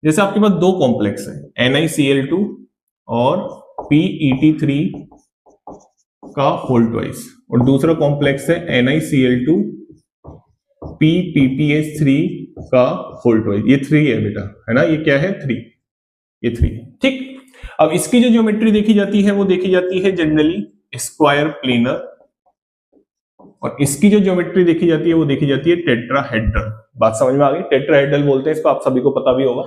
जैसे आपके पास दो कॉम्प्लेक्स है NiCl2 और PET3 का होल ट्वाइस, और दूसरा कॉम्प्लेक्स है NiCl2 PPPH3 का होल ट्वाइस। ये 3 है बेटा, है ना, ये क्या है 3, ये 3 है। ठीक, अब इसकी जो ज्योमेट्री देखी जाती है वो देखी जाती है जनरली स्क्वायर प्लेनर, और इसकी जो ज्योमेट्री देखी जाती है वो देखी जाती है टेट्राहेड्रल। बात समझ में आ गई? टेट्राहेड्रल बोलते हैं इसको, आप सभी को पता भी होगा।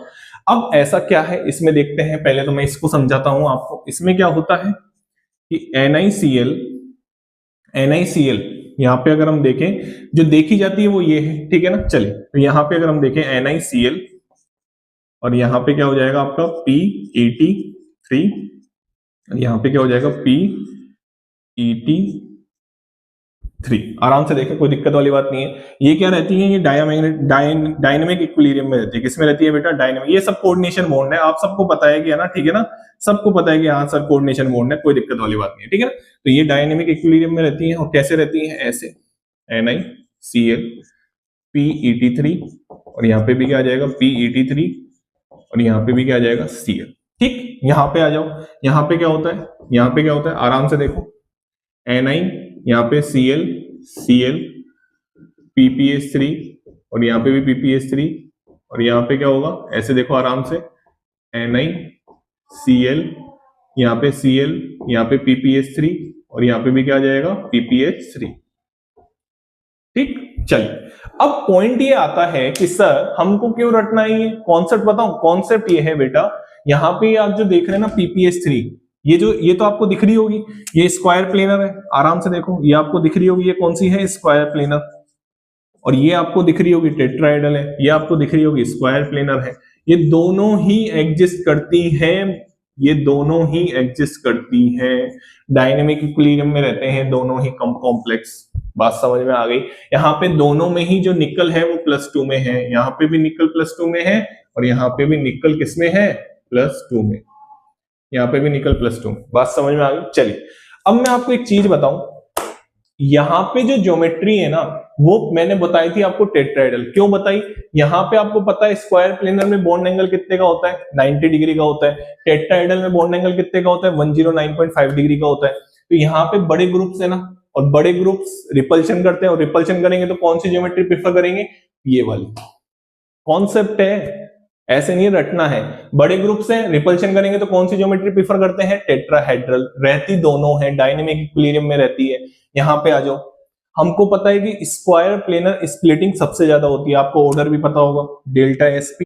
अब ऐसा क्या है इसमें देखते हैं, पहले तो मैं इसको समझाता हूं आपको। इसमें क्या होता है कि NiCl यहां पे अगर हम देखें जो देखी जाती है वो ये है, ठीक है ना। चलिए, तो यहां पे अगर हम देखें NiCl, और यहां पे क्या हो जाएगा आपका PET3, यहां पे क्या हो जाएगा PET3। आराम से देखें, कोई दिक्कत वाली बात नहीं है। ये क्या रहती है, ये डायनेमिक इक्विलिब्रियम में रहती है। किसमें रहती है बेटा? डायनेमिक। ये सब कोऑर्डिनेशन बॉन्ड है, आप सबको पता है कि, है ना, ठीक है ना, सबको पता है कि हाँ सर कोऑर्डिनेशन बॉन्ड है, कोई दिक्कत वाली बात नहीं है, ठीक है ना। तो ये डायनेमिक इक्विलिब्रियम में रहती है, और कैसे रहती है? ऐसे NiCl PET3, और यहाँ पे भी क्या आ जाएगा PET3, और यहाँ पे भी क्या आ जाएगा Cl। ठीक, यहाँ पे आ जाओ, यहाँ पे क्या होता है, यहाँ पे क्या होता है, आराम से देखो, Ni, यहाँ पे Cl PPH3, और यहाँ पे भी PPH3, और यहाँ पे क्या होगा, ऐसे देखो आराम से, NiCl, यहाँ पे Cl, यहाँ पे PPH3, और यहाँ पे भी क्या आ जाएगा PPH3। ठीक, चलिए, अब पॉइंट ये आता है कि सर हमको क्यों रटना है ये कॉन्सेप्ट? बताऊं, कॉन्सेप्ट ये है बेटा, यहाँ पे आप जो देख रहे हैं ना PPH3, ये तो आपको दिख रही होगी, ये स्क्वायर प्लेनर है। आराम से देखो, ये आपको दिख रही होगी, ये कौन सी है? Square planar. और ये आपको दिख रही होगी टेट्राहेड्रल है, ये आपको दिख रही होगी स्क्वायर प्लेनर है। ये दोनों ही एग्जिस्ट करती हैं, ये दोनों ही एग्जिस्ट करती हैं, डायनेमिक इक्विलिब्रियम में रहते हैं दोनों ही कॉम्प्लेक्स। बात समझ में आ गई? यहाँ पे दोनों में ही जो निकल है वो +2 में है, यहाँ पे भी निकल +2 में है, और यहाँ पे भी निकल किसमें है? +2 में। यहाँ पे भी निकल +2 में। बात समझ में आ गई? चलिए, अब मैं आपको एक चीज बताऊं, यहाँ पे जो ज्योमेट्री है ना वो मैंने बताई थी आपको टेट्राहेड्रल। क्यों बताई? यहाँ पे आपको पता है स्क्वायर प्लेनर में बॉन्ड एंगल कितने का होता है? 90 डिग्री का होता है। टेट्राहेड्रल में बॉन्ड एंगल कितने का होता है? 109.5 डिग्री का होता है। तो यहाँ पे बड़े ग्रुप्स है ना, और बड़े ग्रुप्स रिपल्शन करते हैं, और रिपल्शन करेंगे तो कौन सी ज्योमेट्री प्रेफर करेंगे? ये वाली। कॉन्सेप्ट है, ऐसे नहीं रटना है। बड़े ग्रुप से रिपल्शन करेंगे तो कौन सी ज्योमेट्री प्रेफर करते हैं? टेट्राहेड्रल। रहती दोनों है, डायनेमिक इक्विलिब्रियम में रहती है। यहाँ पे आ जाओ, हमको पता है कि स्क्वायर प्लेनर स्प्लिटिंग सबसे ज्यादा होती है, आपको ऑर्डर भी पता होगा, डेल्टा SP